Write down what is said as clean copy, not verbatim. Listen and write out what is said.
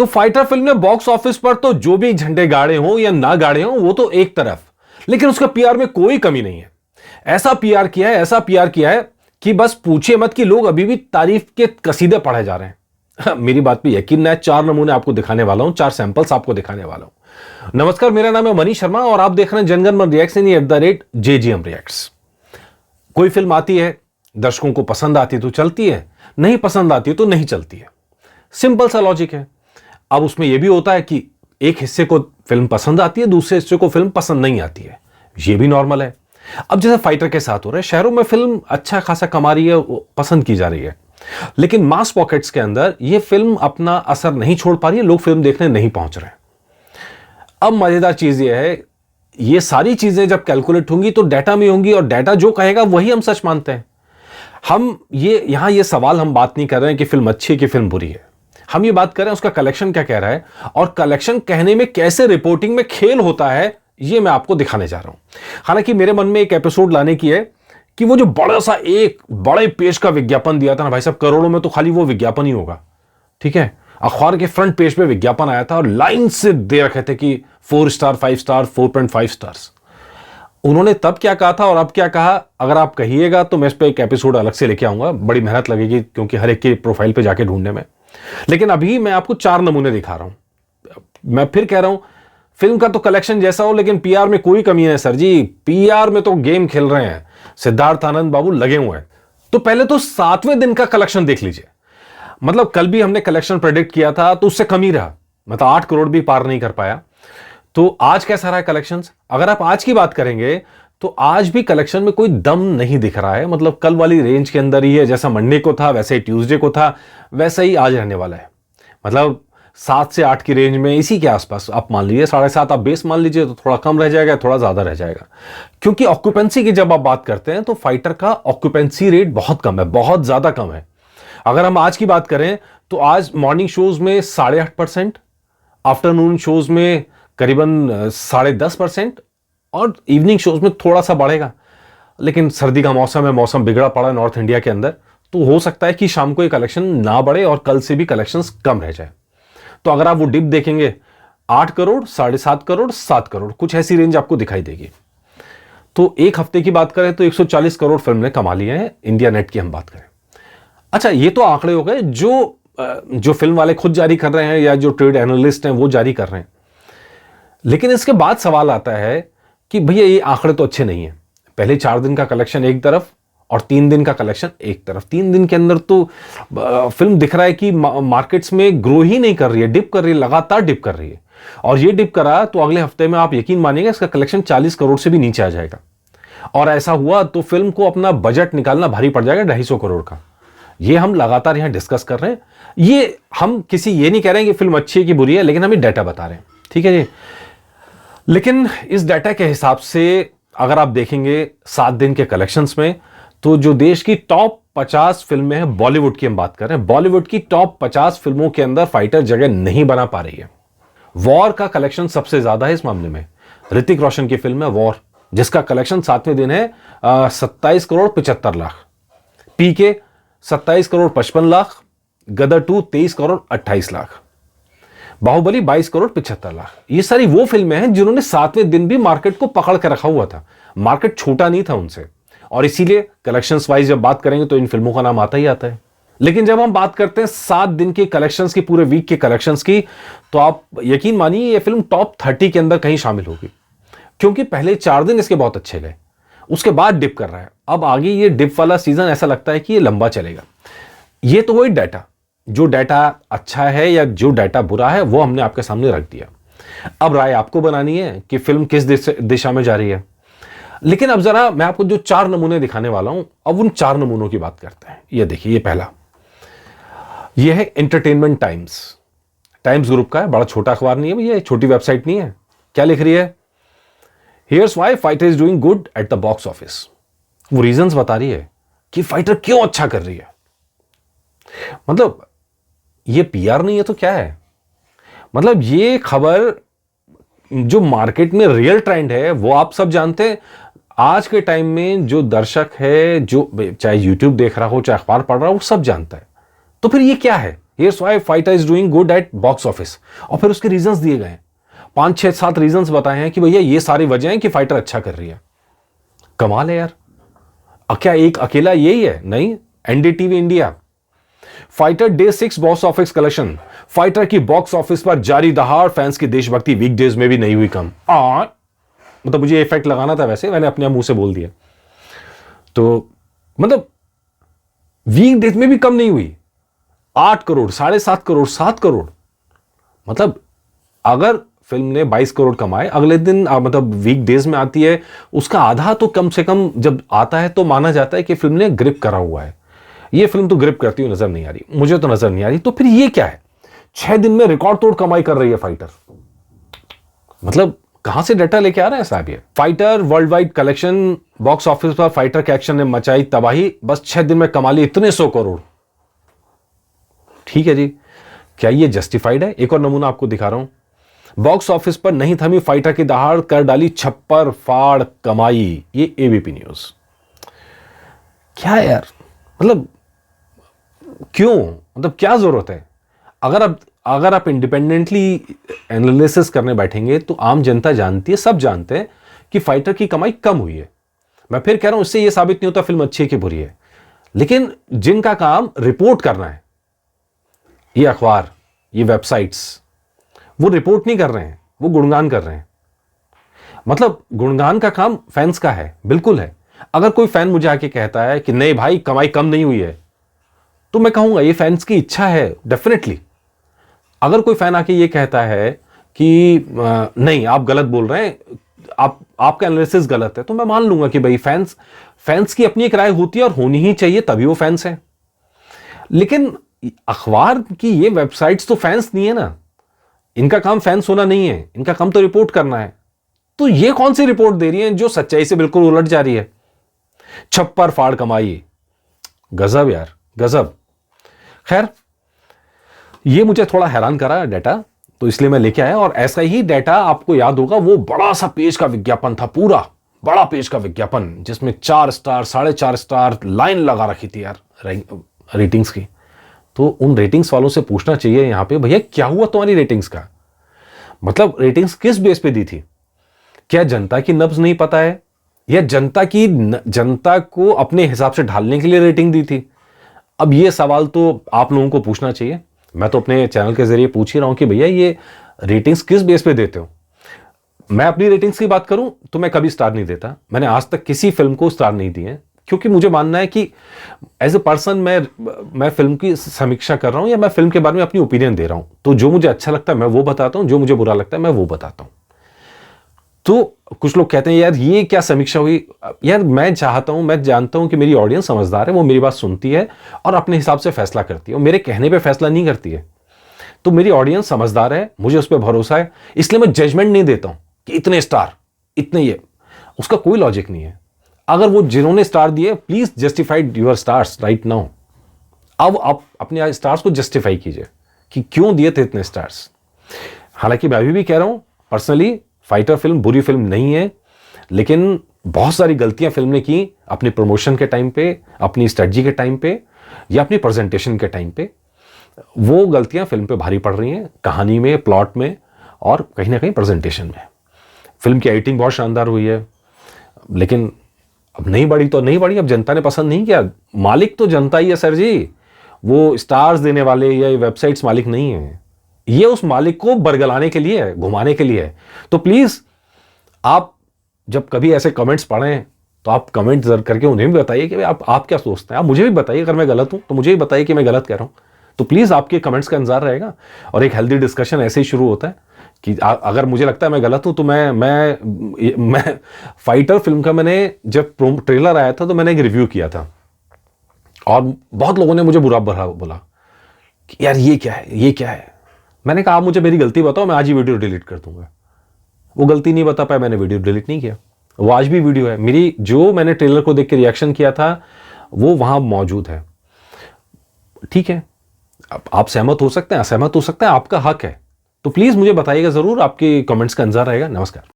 तो fighter film ने box office पर तो जो भी झंडे गाड़े हों या ना गाड़े हों वो तो एक तरफ, लेकिन उसका पीआर में कोई कमी नहीं है। ऐसा पीआर किया है, ऐसा पीआर किया है कि बस पूछिए मत कि लोग अभी भी तारीफ के कसीदे पढ़े जा रहे हैं। मेरी बात पे यकीन ना है, 4 नमूने आपको दिखाने वाला हूं, 4 सैंपल्स आपको दिखाने वाला हूं। नमस्कार, मेरा नाम है मनीष शर्मा और आप देख रहे हैं जनगण मन रिएक्शन @JGM रिएक्ट्स। कोई फिल्म आती है, दर्शकों को पसंद आती है तो चलती है, नहीं पसंद आती है तो नहीं चलती है। सिंपल सा लॉजिक है। अब उसमें यह भी होता है कि एक हिस्से को फिल्म पसंद आती है, दूसरे हिस्से को फिल्म पसंद नहीं आती है। यह भी नॉर्मल है। अब जैसे फाइटर के साथ हो रहा है, शहरों में फिल्म अच्छा खासा कमा रही है, पसंद की जा रही है, लेकिन मास पॉकेट्स के अंदर यह फिल्म अपना असर नहीं छोड़ पा रही है, लोग फिल्म देखने नहीं पहुंच रहे हैं। अब मजेदार चीज यह है, ये सारी चीजें जब कैलकुलेट होंगी तो डाटा में होंगी और डाटा जो कहेगा वही हम सच मानते हैं। हम ये सवाल हम बात नहीं कर रहे हैं कि फिल्म अच्छी है कि फिल्म बुरी है। हम ये बात कर रहे हैं उसका कलेक्शन क्या कह रहा है, और कलेक्शन कहने में कैसे रिपोर्टिंग में खेल होता है, ये मैं आपको दिखाने जा रहा हूं। हालांकि मेरे मन में एक एपिसोड लाने की है कि वो जो बड़ा सा एक बड़े पेज का विज्ञापन दिया था ना भाई साहब, करोड़ों में तो खाली वो विज्ञापन ही होगा, ठीक है। अखबार के फ्रंट पेज पे विज्ञापन आया था और लाइन से दे रखे थे कि 4 स्टार, 5 स्टार, 4.5 स्टार्स। उन्होंने तब क्या कहा था और अब क्या कहा, अगर आप कहिएगा तो मैं इस पे एक एपिसोड अलग से लेके आऊंगा। बड़ी मेहनत लगेगी क्योंकि हर एक की प्रोफाइल पे जाके ढूंढने में। लेकिन अभी मैं आपको 4 नमूने दिखा रहा हूं। मैं फिर कह रहा हूं, फिल्म का तो कलेक्शन जैसा हो लेकिन पीआर में कोई कमी नहीं है सर जी। पीआर में तो गेम खेल रहे हैं, सिद्धार्थ आनंद बाबू लगे हुए हैं। तो पहले तो 7वें दिन का कलेक्शन देख लीजिए। मतलब कल भी हमने कलेक्शन प्रेडिक्ट किया था तो उससे कम ही रहा, मतलब 8 करोड़ भी पार नहीं कर पाया। तो आज कैसा रहा कलेक्शंस? अगर आप आज की बात करेंगे तो आज भी कलेक्शन में कोई दम नहीं दिख रहा है। मतलब कल वाली रेंज के अंदर ही है, जैसा मंडे को था वैसे ही ट्यूसडे को था, वैसा ही आज रहने वाला है। मतलब 7 से 8 की रेंज में, इसी के आसपास आप मान लीजिए। 7.5 आप बेस मान लीजिए तो थोड़ा कम रह जाएगा, थोड़ा ज्यादा रह जाएगा। क्योंकि ऑक्यूपेंसी की जब आप बात करते हैं तो फाइटर का ऑक्यूपेंसी रेट बहुत कम है, बहुत ज्यादा कम है। अगर हम आज की बात करें तो आज मॉर्निंग शोज में 8.5%, आफ्टरनून शोज में करीबन 10.5% और इवनिंग शोज में थोड़ा सा बढ़ेगा। लेकिन सर्दी का मौसम है, मौसम बिगड़ा पड़ा है नॉर्थ इंडिया के अंदर, तो हो सकता है कि शाम को ये कलेक्शन ना बढ़े और कल से भी कलेक्शंस कम रह जाए। तो अगर आप वो डिप देखेंगे 8 करोड़, 7.5 करोड़, 7 करोड़, कुछ ऐसी रेंज आपको दिखाई देगी। तो एक हफ्ते की बात करें तो 140 करोड़ फिल्म ने कमा लिए हैं, इंडिया नेट की हम बात करें। अच्छा, ये तो आंकड़े हो गए जो फिल्म वाले खुद जारी कर रहे हैं या जो ट्रेड एनालिस्ट हैं वो जारी कर रहे हैं। लेकिन इसके बाद सवाल आता है कि भैया ये आंकड़े तो अच्छे नहीं है। पहले 4 दिन का कलेक्शन एक तरफ और 3 दिन का कलेक्शन एक तरफ। 3 दिन के अंदर तो फिल्म दिख रहा है कि मार्केट्स में ग्रो ही नहीं कर रही है, डिप कर रही है, लगातार डिप कर रही है। और ये डिप करा तो अगले हफ्ते में आप यकीन मानिएगा इसका कलेक्शन 40 करोड़ से भी नीचे आ जाएगा। और ऐसा हुआ तो फिल्म को अपना बजट निकालना भारी पड़ जाएगा 250 करोड़ का। ये हम लगातार यहां डिस्कस कर रहे हैं। ये हम ये नहीं कह रहे हैं कि फिल्म अच्छी है कि बुरी है, लेकिन हम डाटा बता रहे हैं, ठीक है जी। लेकिन इस डाटा के हिसाब से अगर आप देखेंगे 7 दिन के कलेक्शंस में, तो जो देश की टॉप 50 फिल्में हैं, बॉलीवुड की हम बात कर रहे हैं, बॉलीवुड की टॉप 50 फिल्मों के अंदर फाइटर जगह नहीं बना पा रही है। वॉर का कलेक्शन सबसे ज्यादा है इस मामले में। ऋतिक रोशन की फिल्म है वॉर, जिसका कलेक्शन 7वें दिन है 27 करोड़ 75 लाख। पीके 27 करोड़ 55 लाख। गदर 2 23 करोड़ 28 लाख। बाहुबली 22 करोड़ 75 लाख। ये सारी वो फिल्में हैं जिन्होंने 7वें दिन भी मार्केट को पकड़ कर रखा हुआ था। मार्केट छोटा नहीं था उनसे, और इसीलिए कलेक्शंस वाइज जब बात करेंगे तो इन फिल्मों का नाम आता ही आता है। लेकिन जब हम बात करते हैं 7 दिन के कलेक्शंस की, पूरे वीक के कलेक्शंस की, तो आप यकीन मानिए ये फिल्म टॉप 30 के अंदर कहीं शामिल होगी। क्योंकि पहले 4 दिन इसके बहुत अच्छे गए, उसके बाद डिप कर रहा है। अब आगे ये डिप वाला सीजन ऐसा लगता है कि ये लंबा चलेगा। ये तो वही डाटा, जो डाटा अच्छा है या जो डाटा बुरा है वो हमने आपके सामने रख दिया। अब राय आपको बनानी है कि फिल्म किस दिशा में जा रही है। लेकिन अब जरा मैं आपको जो 4 नमूने दिखाने वाला हूं, अब उन 4 नमूनों की बात करते हैं। ये देखिए, ये पहला, ये है एंटरटेनमेंट टाइम्स। टाइम्स ग्रुप का है, बड़ा छोटा अखबार नहीं है भैया, छोटी वेबसाइट नहीं है। क्या लिख रही है? Here's why Fighter is doing good at the box office. वो रीजंस बता रही है कि फाइटर क्यों अच्छा कर रही है। मतलब ये पीआर नहीं है तो क्या है? मतलब ये खबर जो मार्केट में रियल ट्रेंड है वो आप सब जानते हैं। आज के टाइम में जो दर्शक है, जो चाहे यूट्यूब देख रहा हो चाहे अखबार पढ़ रहा हो, वो सब जानता है। तो फिर ये क्या है? Here's why Fighter is doing good at box office. और फिर उसके रीजंस दिए गए, 5 6 7 रीजंस बताए हैं कि भैया ये सारी वजह हैं कि फाइटर अच्छा कर रही है। कमाल है यार। क्या एक अकेला यही है? नहीं, NDTV India, fighter day 6 box office collection, fighter की बॉक्स ऑफिस पर जारी दहाड़, फैंस की देशभक्ति वीकडेज में भी नहीं हुई कम। मतलब मुझे इफेक्ट लगाना था, वैसे मैंने अपने मुंह से बोल दिया। तो मतलब वीकडेज में भी कम नहीं हुई। 8 करोड़, 7.5 करोड़, 7 करोड़। मतलब अगर फिल्म ने 22 करोड़ कमाए, अगले दिन मतलब वीकडेज में आती है, उसका आधा तो कम से कम जब आता है तो माना जाता है कि फिल्म ने ग्रिप करा हुआ है। ये फिल्म तो ग्रिप करती हुई नजर नहीं आ रही, मुझे तो नजर नहीं आ रही। तो फिर ये क्या है? 6 दिन में रिकॉर्ड तोड़ कमाई कर रही है फाइटर। मतलब कहां से डाटा लेके आ रहे हैं साहब ये? Fighter world wide collection box office पर फाइटर के एक्शन ने मचाई तबाही, बस 6 दिन में कमा ली इतने 100 करोड़। ठीक है जी, क्या ये जस्टिफाइड है? एक और नमूना आपको दिखा रहा हूं। बॉक्स ऑफिस पर नहीं थमी फाइटर की दहाड़, कर डाली छप्पर फाड़ कमाई। ये एबीपी न्यूज। क्या यार, मतलब क्यों? मतलब क्या जरूरत है? अगर आप इंडिपेंडेंटली एनालिसिस करने बैठेंगे तो आम जनता जानती है, सब जानते हैं कि फाइटर की कमाई कम हुई है। मैं फिर कह रहा हूं, इससे यह साबित नहीं होता फिल्म अच्छी है कि बुरी है। लेकिन जिनका काम रिपोर्ट करना है, ये अखबार, ये वेबसाइट्स, वो रिपोर्ट नहीं कर रहे हैं, वो गुणगान कर रहे हैं। मतलब गुणगान का काम फैंस का है, बिल्कुल है। अगर कोई फैन मुझे आके कहता है कि नहीं भाई कमाई कम नहीं हुई है, तो मैं कहूंगा ये फैंस की इच्छा है, डेफिनेटली। अगर कोई फैन आके ये कहता है कि नहीं आप गलत बोल रहे हैं, आपका एनालिसिस गलत है, तो मैं मान लूंगा कि भाई फैंस की अपनी एक राय होती है और होनी ही चाहिए, तभी वो फैंस हैं। लेकिन अखबार की ये वेबसाइट्स तो फैंस नहीं है ना, इनका काम फैंस होना नहीं है, इनका काम तो रिपोर्ट करना है। तो ये कौन सी रिपोर्ट दे रही है जो सच्चाई से बिल्कुल उलट जा रही है? छप्पर फाड़ कमाई, गजब यार, गजब। खैर, ये मुझे थोड़ा हैरान करा डाटा, तो इसलिए मैं लेके आया। और ऐसा ही डाटा आपको याद होगा, वो बड़ा सा पेज का विज्ञापन था, पूरा बड़ा पेज का विज्ञापन, जिसमें 4 स्टार 4.5 स्टार लाइन लगा रखी थी यार रेटिंग्स की। तो उन रेटिंग्स वालों से पूछना चाहिए यहां पे, भैया क्या हुआ तुम्हारी रेटिंग्स का? मतलब रेटिंग्स किस बेस पे दी थी? क्या जनता की नब्ज नहीं पता है, या जनता को अपने हिसाब से ढालने के लिए रेटिंग दी थी? अब ये सवाल तो आप लोगों को पूछना चाहिए। मैं तो अपने चैनल के जरिए पूछ ही रहा हूं कि भैया ये रेटिंग्स किस बेस पे देते हो? मैं अपनी रेटिंग्स की बात करूं तो मैं कभी स्टार नहीं देता। मैंने आज तक किसी फिल्म को स्टार नहीं दिए, क्योंकि मुझे मानना है कि एज ए पर्सन मैं फिल्म की समीक्षा कर रहा हूं, या मैं फिल्म के बारे में अपनी ओपिनियन दे रहा हूं। तो जो मुझे अच्छा लगता है मैं वो बताता हूं, जो मुझे बुरा लगता है मैं वो बताता हूं। तो कुछ लोग कहते हैं यार ये क्या समीक्षा हुई? यार मैं चाहता हूं, मैं जानता हूं कि मेरी ऑडियंस समझदार है, वो मेरी बात सुनती है और अपने हिसाब से फैसला करती है, और मेरे कहने पे फैसला नहीं करती है। तो मेरी ऑडियंस समझदार है, मुझे उस पर भरोसा है, इसलिए मैं जजमेंट नहीं देता हूं कि इतने स्टार, इतने ये, उसका कोई लॉजिक नहीं है। अगर वो जिन्होंने स्टार दिए, please justified your stars right now. अब आप अपने स्टार्स को जस्टिफाई कीजिए कि क्यों दिए थे इतने स्टार्स। हालांकि मैं अभी भी कह रहा हूं, पर्सनली फाइटर फिल्म बुरी फिल्म नहीं है, लेकिन बहुत सारी गलतियां फिल्म ने की अपनी प्रमोशन के टाइम पे, अपनी स्ट्रेटजी के टाइम पे, या अपनी प्रेजेंटेशन के टाइम पे। वो गलतियां फिल्म पे भारी पड़ रही हैं, कहानी में, प्लॉट में, और कहीं ना कहीं प्रेजेंटेशन में। फिल्म की एडिटिंग बहुत शानदार हुई है, लेकिन अब नहीं बढ़ी तो नहीं बढ़ी, अब जनता ने पसंद नहीं किया। मालिक तो जनता ही है सर जी, वो स्टार्स देने वाले या वेबसाइट्स मालिक नहीं है। ये उस मालिक को बरगलाने के लिए है, घुमाने के लिए है। तो प्लीज आप जब कभी ऐसे कमेंट्स पढ़ें तो आप कमेंट जरूर करके उन्हें भी बताइए कि आप क्या सोचते हैं। आप मुझे भी बताइए, अगर मैं गलत हूं तो मुझे भी बताइए कि मैं गलत कह रहा हूं। तो प्लीज आपके कमेंट्स का इंतजार रहेगा, और एक हेल्दी डिस्कशन ऐसे ही शुरू होता है कि अगर मुझे लगता है मैं गलत हूं तो मैं फाइटर फिल्म का, मैंने जब ट्रेलर आया था तो मैंने एक रिव्यू किया था, और बहुत लोगों ने मुझे बुरा भला बोला कि यार ये क्या है, ये क्या है। मैंने कहा आप मुझे मेरी गलती बताओ, मैं आज ही वीडियो डिलीट कर दूंगा। वो गलती नहीं बता पाया, मैंने वीडियो डिलीट नहीं किया। वो आज भी वीडियो है मेरी, जो मैंने ट्रेलर को देख के रिएक्शन किया था वो वहां मौजूद है। ठीक है, आप सहमत हो सकते हैं, असहमत हो सकते हैं, आपका हक है। तो प्लीज मुझे बताइएगा जरूर, आपके कमेंट्स का इंतजार रहेगा। नमस्कार।